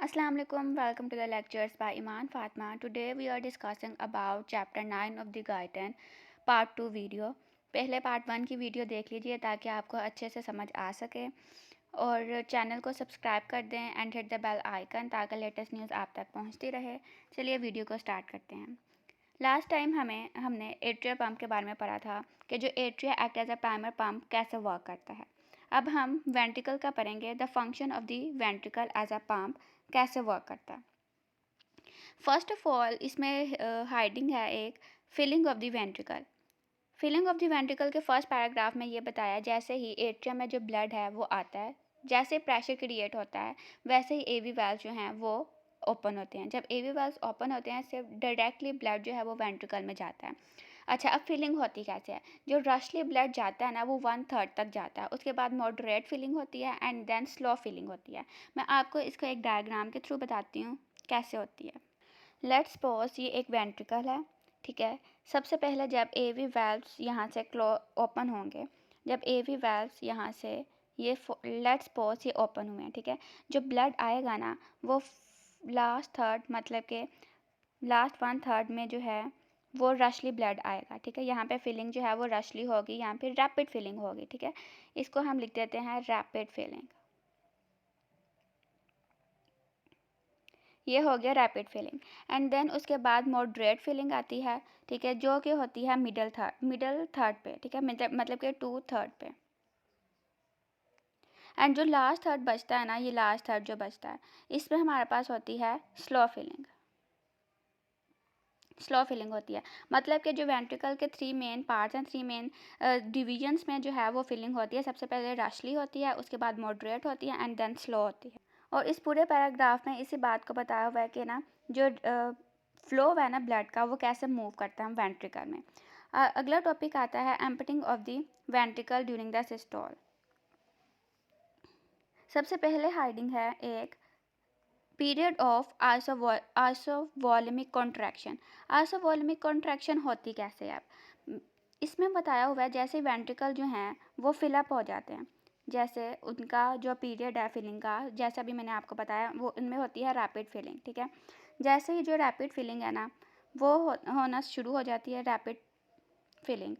Assalamu alaikum. Welcome to the lectures by Iman Fatma. Today we are discussing about chapter 9 of the guidance part 2 video. पहले part 1 की video देख लीजिए ताकि आपको अच्छे से समझ आ सके और चैनल को सब्सक्राइब कर दें and hit the bell icon ताकि लेटेस्ट न्यूज़ आप तक पहुंचती रहे। चलिए वीडियो को स्टार्ट करते हैं। लास्ट टाइम हमने एट्रिया पंप के बारे में पढ़ा था कि जो atria act as a primer pump कैसे वर्क करता है। अब हम वेंट्रिकल का पढ़ेंगे, the function of the ventricle as a pump कैसे वर्क करता है। फर्स्ट ऑफ ऑल इसमें हाइडिंग है एक filling of the ventricle. Filling of the ventricle के फर्स्ट पैराग्राफ में ये बताया जैसे ही एट्रियम में जो ब्लड है वो आता है, जैसे प्रेशर क्रिएट होता है वैसे ही एवी वेल्व जो हैं वो ओपन होते हैं। जब एवी वेल्व्स ओपन होते हैं सिर्फ डायरेक्टली ब्लड जो है वो वेंट्रिकल में जाता है। अच्छा, अब फिलिंग होती कैसे है? जो रशली ब्लड जाता है ना वो 1/3 तक जाता है, उसके बाद मॉडरेट फिलिंग होती है एंड देन स्लो फिलिंग होती है। मैं आपको इसको एक डायग्राम के थ्रू बताती हूँ कैसे होती है। लेट्स सपोज ये एक वेंट्रिकल है, ठीक है। सबसे पहले जब एवी वेल्व्स यहाँ से ओपन होंगे, जब एवी वेल्व्स यहाँ से ये लेट्स सपोज ये ओपन हुए हैं, ठीक है। जो ब्लड आएगा ना वो लास्ट थर्ड मतलब के लास्ट 1/3 में जो है वो रशली ब्लड आएगा, ठीक है। यहाँ पे फिलिंग जो है वो रशली होगी, यहाँ पे रैपिड फिलिंग होगी, ठीक है। इसको हम लिख देते हैं रैपिड फिलिंग। ये हो गया रैपिड फिलिंग एंड देन उसके बाद मॉडरेट फिलिंग आती है, ठीक है, जो कि होती है मिडल थर्ड पे, ठीक है, मतलब कि 2/3 पे। एंड जो लास्ट थर्ड बचता है ना, ये लास्ट थर्ड जो बचता है इसमें हमारे पास होती है स्लो फिलिंग। स्लो फिलिंग होती है मतलब कि जो वेंट्रिकल के 3 मेन पार्ट्स हैं, 3 मेन डिविजन्स में जो है वो फिलिंग होती है। सबसे पहले रशली होती है, उसके बाद मॉडरेट होती है एंड देन स्लो होती है। और इस पूरे पैराग्राफ में इसी बात को बताया हुआ है कि ना जो फ्लो है ना ब्लड का वो कैसे मूव करता है वेंट्रिकल में। अगला टॉपिक आता है emptying of the ventricle during the systole. सबसे पहले हाइडिंग है एक पीरियड ऑफ आइसोवॉल्यूमिक कॉन्ट्रैक्शन। आइसोवॉल्यूमिक कॉन्ट्रैक्शन होती कैसे है? इसमें बताया हुआ है जैसे वेंट्रिकल जो हैं वो फिलअप हो जाते हैं, जैसे उनका जो पीरियड है फिलिंग का, जैसा अभी मैंने आपको बताया वो इनमें होती है रैपिड फिलिंग, ठीक है। जैसे ही जो रैपिड फिलिंग है ना वो होना शुरू हो जाती है रैपिड फिलिंग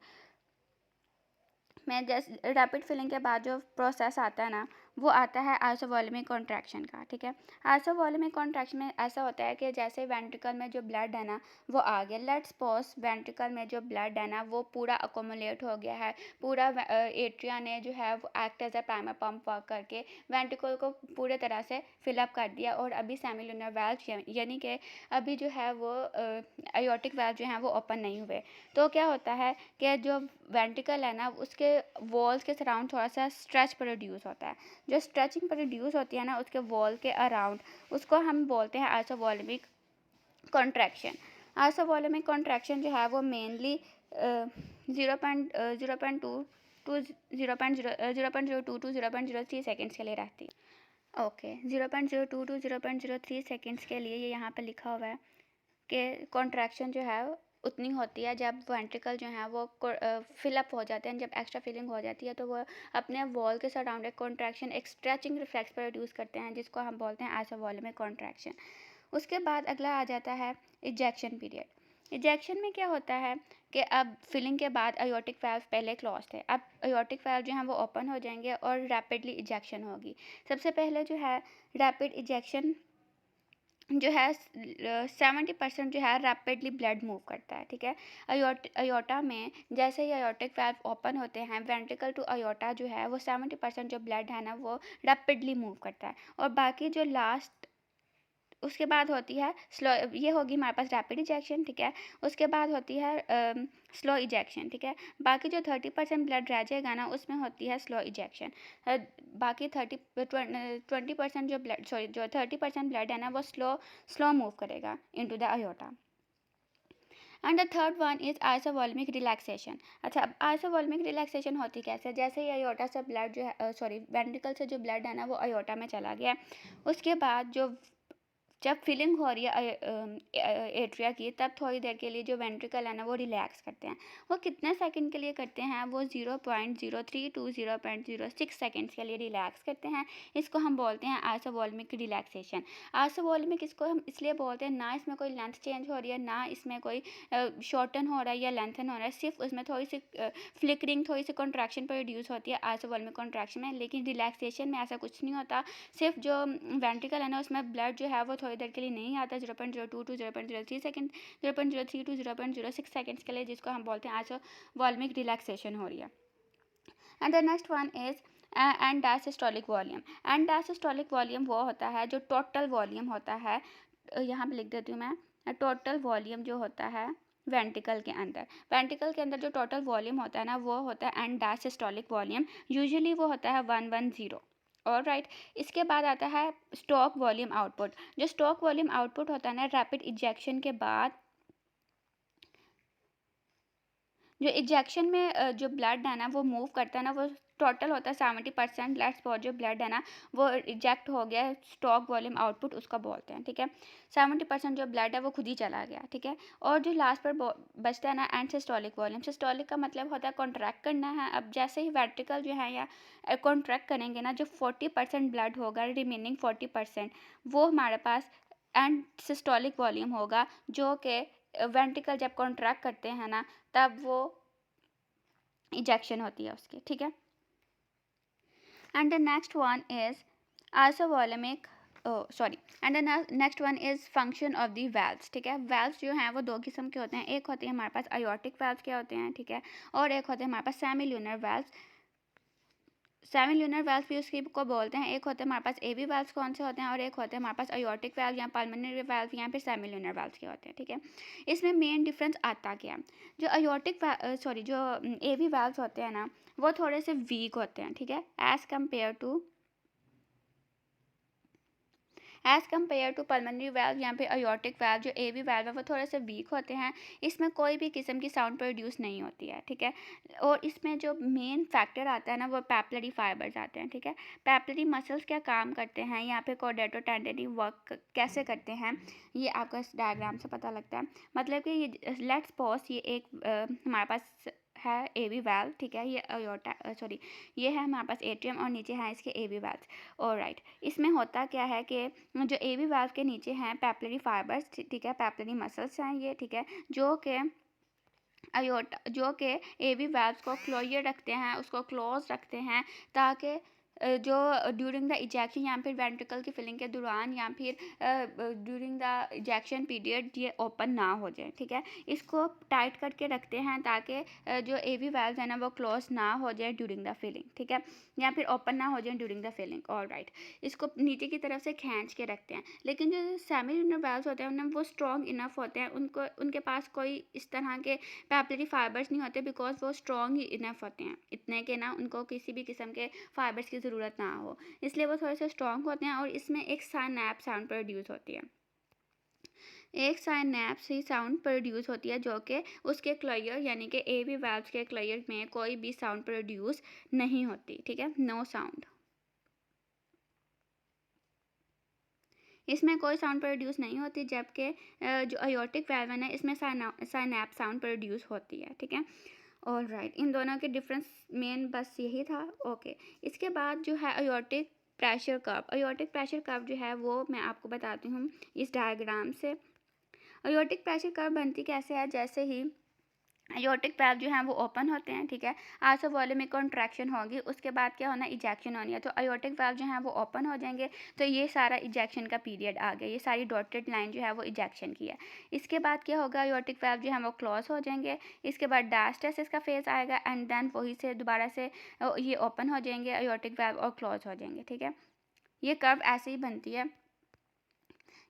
में। जैसे रैपिड फिलिंग के बाद जो प्रोसेस आता है ना वो आता है आइसोवॉल्यूमिक कॉन्ट्रैक्शन का, ठीक है। आइसोवॉल्यूमिक कॉन्ट्रैक्शन में ऐसा होता है कि जैसे वेंट्रिकल में जो ब्लड है ना वो आ गया, लेट्स सपोज वेंट्रिकल में जो ब्लड है ना वो पूरा अकोमुलेट हो गया है, पूरा एट्रिया ने जो है वो act as a primer pump work करके वेंट्रिकल को पूरे तरह से फिलअप कर दिया और अभी सेमिलुनर वेल्व यानी कि अभी जो है वो आयोटिक वेल्व जो है वो ओपन नहीं हुए। तो क्या होता है कि जो वेंट्रिकल है ना उसके वॉल्स के सराउंड थोड़ा सा स्ट्रेच प्रोड्यूस होता है। जो स्ट्रेचिंग प्रोड्यूस होती है ना उसके वॉल के अराउंड, उसको हम बोलते हैं आइसोवॉल्यूमिक कॉन्ट्रैक्शन। आइसोवॉल्यूमिक कॉन्ट्रैक्शन जो है वो मेनली 0.02 टू 0.03 सेकेंड्स के लिए रहती है। ओके, 0.02 टू 0.03 सेकेंड्स के लिए ये यहाँ पे लिखा हुआ है कि कॉन्ट्रैक्शन जो है उतनी होती है जब वेंट्रिकल जो है वो फिलअप हो जाते हैं। जब एक्स्ट्रा फिलिंग हो जाती है तो वो अपने वॉल के सराउंड एक कॉन्ट्रैक्शन, एक स्ट्रेचिंग रिफ्लेक्स प्रोड्यूस करते हैं जिसको हम बोलते हैं आइसोवॉल्यूमिक कॉन्ट्रैक्शन। उसके बाद अगला आ जाता है इजेक्शन पीरियड। इजेक्शन में क्या होता है कि अब फिलिंग के बाद अयोटिक वाल्व पहले क्लोज थे, अब अयोटिक वाल्व जो हैं वो ओपन हो जाएंगे और रैपिडली इजेक्शन होगी। सबसे पहले जो है रैपिड इजेक्शन जो है 70% जो है रैपिडली ब्लड मूव करता है, ठीक है। अयोटा में जैसे ही अयोटिक वाल्व ओपन होते हैं वेंट्रिकल टू अयोटा जो है वो 70% जो ब्लड है ना वो रैपिडली मूव करता है और बाकी जो लास्ट उसके बाद होती है स्लो। ये होगी हमारे पास रैपिड इजेक्शन, ठीक है। उसके बाद होती है स्लो इजेक्शन, ठीक है। बाकी जो 30% ब्लड रह जाएगा ना उसमें होती है स्लो इजेक्शन। बाकी 20% जो ब्लड जो 30% ब्लड है ना वो स्लो मूव करेगा into the aorta. And the third one is isovolumic relaxation. अच्छा, अब आइसोवॉल्यूमिक रिलैक्सेशन होती कैसे? जैसे ही अयोटा से ब्लड जो है वेंट्रिकल से जो ब्लड है ना वो अयोटा में चला गया, उसके बाद जो जब फिलिंग हो रही है एट्रिया की, तब थोड़ी देर के लिए जो वेंट्रिकल है ना वो रिलैक्स करते हैं। वो कितने सेकंड के लिए करते हैं? वो 0.03 टू 0.06 सेकंड्स के लिए रिलैक्स करते हैं। इसको हम बोलते हैं आइसोवॉल्मिक रिलैक्सेशन। आइसोवॉल्मिक इसको हम इसलिए बोलते हैं, ना इसमें कोई लेंथ चेंज हो रही है, ना इसमें कोई शॉर्टन हो रहा है या लेंथन हो रहा है, सिर्फ उसमें थोड़ी सी फ्लिकरिंग, थोड़ी सी कॉन्ट्रैक्शन प्रोड्यूस होती है आइसोवॉल्मिक कॉन्ट्रैक्शन में। लेकिन रिलैक्सेशन में ऐसा कुछ नहीं होता। सिर्फ जो वेंट्रिकल है ना उसमें ब्लड जो है वो थोड़ी देर के लिए नहीं आता, 0.02 टू 0.03 सेकंड, 0.03 टू 0.06 सेकंड्स के लिए, जिसको हम बोलते हैं आइसोवॉल्मिक रिलैक्सेशन हो रही है। And the next one is and diastolic volume. And diastolic volume वो होता है जो टोटल वॉल्यूम होता है, यहाँ पे लिख देती हूँ मैं, टोटल वॉल्यूम जो होता है वेंट्रिकल के अंदर जो टोटल वॉल्यूम होता है ना वो होता है एंड डायसिस्टोलिक वॉल्यूम। यूजुअली वो होता है 110। और राइट, इसके बाद आता है स्टॉक वॉल्यूम आउटपुट। जो स्टॉक वॉल्यूम आउटपुट होता है ना रैपिड इजेक्शन के बाद, जो इजेक्शन में जो ब्लड है ना वो मूव करता है ना, वो टोटल होता है 70%। लेट्स सपोज जो ब्लड है ना वो इजेक्ट हो गया, स्टॉक वॉल्यूम आउटपुट उसका बोलते हैं, ठीक है। 70% जो ब्लड है वो खुद ही चला गया, ठीक है। और जो लास्ट पर बचता है ना एंड सिस्टोलिक वॉल्यूम। सिस्टोलिक का मतलब होता है कॉन्ट्रैक्ट करना है। अब जैसे ही वेंट्रिकल जो है या कॉन्ट्रैक्ट करेंगे ना, जो 40% ब्लड होगा, रिमेनिंग 40% वो हमारे पास एंड सिस्टोलिक वॉल्यूम होगा, जो कि वेंट्रिकल जब कॉन्ट्रैक्ट करते हैं ना तब वो इजेक्शन होती है उसकी, ठीक है। And the next one is isovolumic and the next one is function of the valves, ठीक है। वेल्व्स जो हैं वो दो किस्म के होते हैं। एक होते हैं हमारे पास आयोटिक वेल्व्स के होते हैं, ठीक है, और एक होते हैं हमारे पास सेमील्यूनर वेल्व्स। सेमील्यूनर वेल्व्स भी उसकी को बोलते हैं। एक होते हैं हमारे पास एवी वेल्व्स कौन से होते हैं, और एक होते हैं हमारे पास आयोटिक वेल्व या पल्मोनरी वेल्व या फिर सेमील्यूनर वेल्व्स के होते हैं, ठीक है। इसमें मेन डिफरेंस आता क्या है? जो आयोटिक जो एवी वेल्व्स होते हैं ना वो थोड़े से वीक होते हैं, ठीक है, as compare to pulmonary valve या फिर आयोटिक वेल्व। जो एवी वेल्व है वो थोड़े से वीक होते हैं, इसमें कोई भी किस्म की साउंड प्रोड्यूस नहीं होती है, ठीक है। और इसमें जो मेन फैक्टर आता है ना वो पैपिलरी फाइबर्स आते हैं, ठीक है। पैपिलरी मसल्स क्या काम करते हैं, यहाँ पे कॉर्डेटो टेंडेनी वर्क कैसे करते हैं, ये आपको इस डायग्राम से पता लगता है। मतलब कि ये लेट्स सपोज ये एक हमारे पास है एवी वाल्व, ठीक है, ये ये है हमारे पास एट्रियम और नीचे है इसके एवी वाल्व। और राइट, इसमें होता क्या है कि जो एवी वाल्व के नीचे हैं पैपिलरी फाइबर्स, ठीक है, पैपिलरी मसल्स हैं ये, ठीक है, जो कि एवी वाल्व्स को क्लोज रखते हैं, उसको क्लोज रखते हैं, ताकि जो ड्यूरिंग द इजेक्शन या फिर वेंट्रिकल की फिलिंग के दौरान या फिर ड्यूरिंग द इजेक्शन पीरियड ये ओपन ना हो जाए, ठीक है। इसको टाइट करके रखते हैं ताकि जो एवी वाल्व्स है ना वो क्लोज ना हो जाए ड्यूरिंग द फिलिंग, ठीक है, या फिर ओपन ना हो जाए during the filling. All right, इसको नीचे की तरफ से खींच के रखते हैं। लेकिन जो सेमील्यूनर वाल्व्स होते हैं उनमें वो स्ट्रॉन्ग इनफ होते हैं, उनके पास कोई इस तरह के पैपिलरी फाइबर्स नहीं होते, बिकॉज वो स्ट्रॉन्ग ही इनफ होते हैं, इतने के ना उनको किसी भी किस्म के फाइबर्स की ज़रूरत ना हो, इसलिए वो थोड़े से स्ट्रॉन्ग होते हैं। और इसमें एक साइनैप साउंड प्रोड्यूस होती है, एक साइनैप से साउंड प्रोड्यूस होती है, जो कि उसके क्लोयर यानी कि एवी वाल्व्स के क्लोयर में कोई भी साउंड प्रोड्यूस नहीं होती, ठीक है, नो साउंड, इसमें कोई साउंड प्रोड्यूस नहीं होती। जबकि जो आयोटिक वाल्व है इसमें साइनैप साउंड प्रोड्यूस होती है, ठीक है। ऑल राइट, इन दोनों के डिफरेंस मेन बस यही था। ओके, इसके बाद जो है aortic pressure curve. Aortic pressure curve जो है वो मैं आपको बताती हूँ इस डायग्राम से। आयोटिक प्रेशर कर्व बनती कैसे है, जैसे ही आयोटिक वाल्व जो हैं वो ओपन होते हैं, ठीक है, आइसोवॉल्यूमिक कॉन्ट्रैक्शन होगी, उसके बाद क्या होना, इजेक्शन होनी है। तो आयोटिक वाल्व जो हैं वो ओपन हो जाएंगे, तो ये सारा इजेक्शन का पीरियड आ गया, ये सारी डॉटेड लाइन जो है वो इजेक्शन की है। इसके बाद क्या होगा, आयोटिक वाल्व जो हैं वो क्लोज हो जाएंगे, इसके बाद डायस्टेसिस का फेज आएगा एंड देन वही से दोबारा से ये ओपन हो जाएंगे आयोटिक वाल्व और क्लोज हो जाएंगे, ठीक है। ये कर्व ऐसे ही बनती है,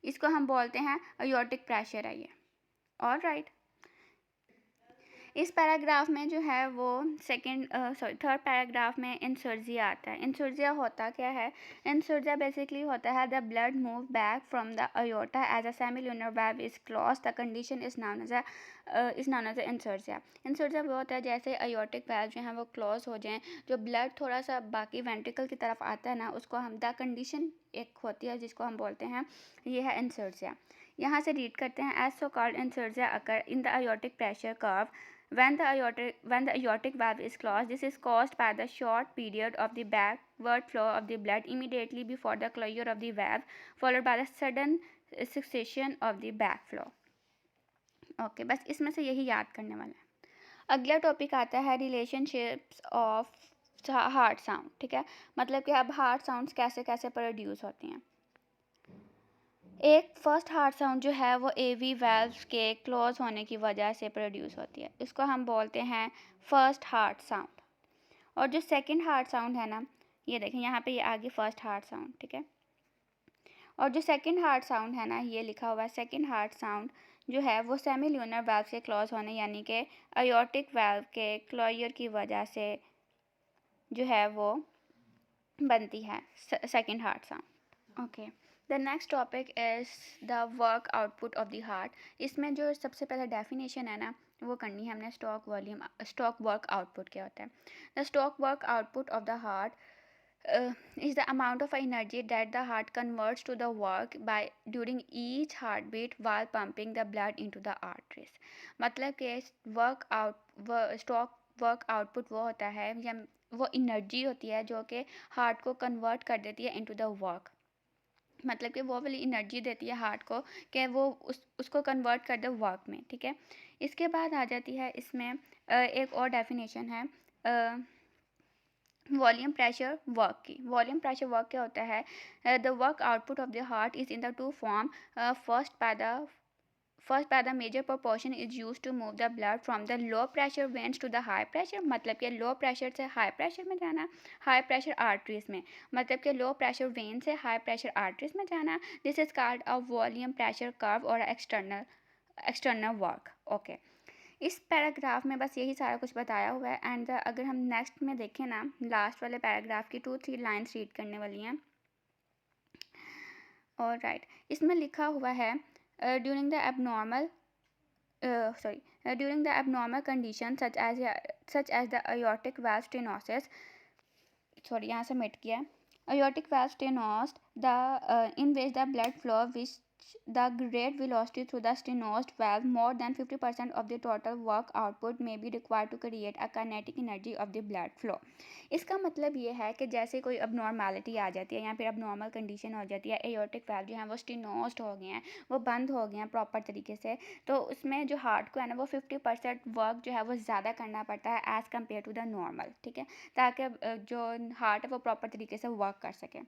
इसको हम बोलते हैं आयोटिक प्रेशर है ये। ऑल राइट, इस पैराग्राफ में जो है वो थर्ड पैराग्राफ में इंसर्जिया आता है। इंसर्जिया होता क्या है, इंसर्जिया बेसिकली होता है the blood move back from the aorta as a semilunar valve is close, the condition is known as incisura. Incisura वो होता है जैसे अयोर्टिक वाल्व जो है वो क्लोज हो जाएं, जो ब्लड थोड़ा सा बाकी वेंट्रिकल की तरफ आता है ना उसको हम द कंडीशन एक होती है जिसको हम बोलते हैं, ये है इंसर्जिया। यहाँ से रीड करते हैं, as so called incisura occur in the aortic pressure curve when the aortic valve is closed. This is caused by the short period of the backward flow of the blood immediately before the closure of the valve, followed by the sudden cessation of the backflow. Okay, बस इसमें से यही याद करने वाला है। अगला topic आता है रिलेशनशिप्स ऑफ हार्ट साउंड। ठीक है, मतलब कि अब हार्ट साउंड्स कैसे कैसे प्रोड्यूस होती हैं। एक फर्स्ट हार्ट साउंड जो है वो एवी वेल्व्स के क्लोज होने की वजह से प्रोड्यूस होती है, इसको हम बोलते हैं फर्स्ट हार्ट साउंड। और जो सेकंड हार्ट साउंड है ना, ये देखें यहाँ पे ये आगे फर्स्ट हार्ट साउंड। ठीक है, और जो सेकंड हार्ट साउंड है ना, ये लिखा हुआ है सेकंड हार्ट साउंड जो है वो सेमील्यूनर वाल्व के क्लोज होने यानी कि अयोर्टिक वाल्व के क्लोजर की वजह से जो है वो बनती है second heart sound. Okay, the next topic is the work output of the heart. इसमें जो सबसे पहले डेफिनेशन है ना वो करनी है हमने, स्टॉक वर्क आउटपुट क्या होता है। The stock work output of the heart is the amount of energy that the heart converts to the work by during each heartbeat while pumping the blood into the arteries। मतलब कि stock work output वो होता है या वो energy होती है जो कि हार्ट को कन्वर्ट कर देती है इनटू द वर्क। मतलब कि वो वाली एनर्जी देती है हार्ट को कि वो उसको कन्वर्ट कर दे वर्क में। ठीक है, इसके बाद आ जाती है इसमें एक और डेफिनेशन है वॉल्यूम प्रेशर वर्क की। वॉल्यूम प्रेशर वर्क क्या होता है, the work output of the heart is in the two form. First by the major proportion is used to move the blood from the low pressure veins to the high pressure। मतलब कि low pressure से high pressure में जाना, high pressure arteries में, मतलब कि low pressure when से high pressure arteries में जाना। This is called a volume pressure curve और एक्सटर्नल वर्क। ओके, इस पैराग्राफ में बस यही सारा कुछ बताया हुआ है। एंड अगर हम नेक्स्ट में देखें ना, लास्ट वाले पैराग्राफ की 2-3 लाइन्स रीड करने वाली हैं। और राइट, इसमें लिखा हुआ है during the abnormal condition such as the aortic valve stenosis, sorry यहाँ से मिट गया, aortic valve stenosis, in which the blood flow with the great velocity through the stenosed valve, more than 50% of the total work output may be required to create a kinetic energy of the blood flow। इसका मतलब ये है कि जैसे कोई abnormality आ जाती है या फिर abnormal condition हो जाती है, aortic valve जो है वो stenosed हो गए हैं, वो बंद हो गए हैं प्रॉपर तरीके से, तो उसमें जो हार्ट को है ना वो 50% वर्क जो है वो ज़्यादा करना पड़ता है as compare to the normal. ठीक है, ताकि जो हार्ट है वो प्रॉपर तरीके से वर्क कर सके।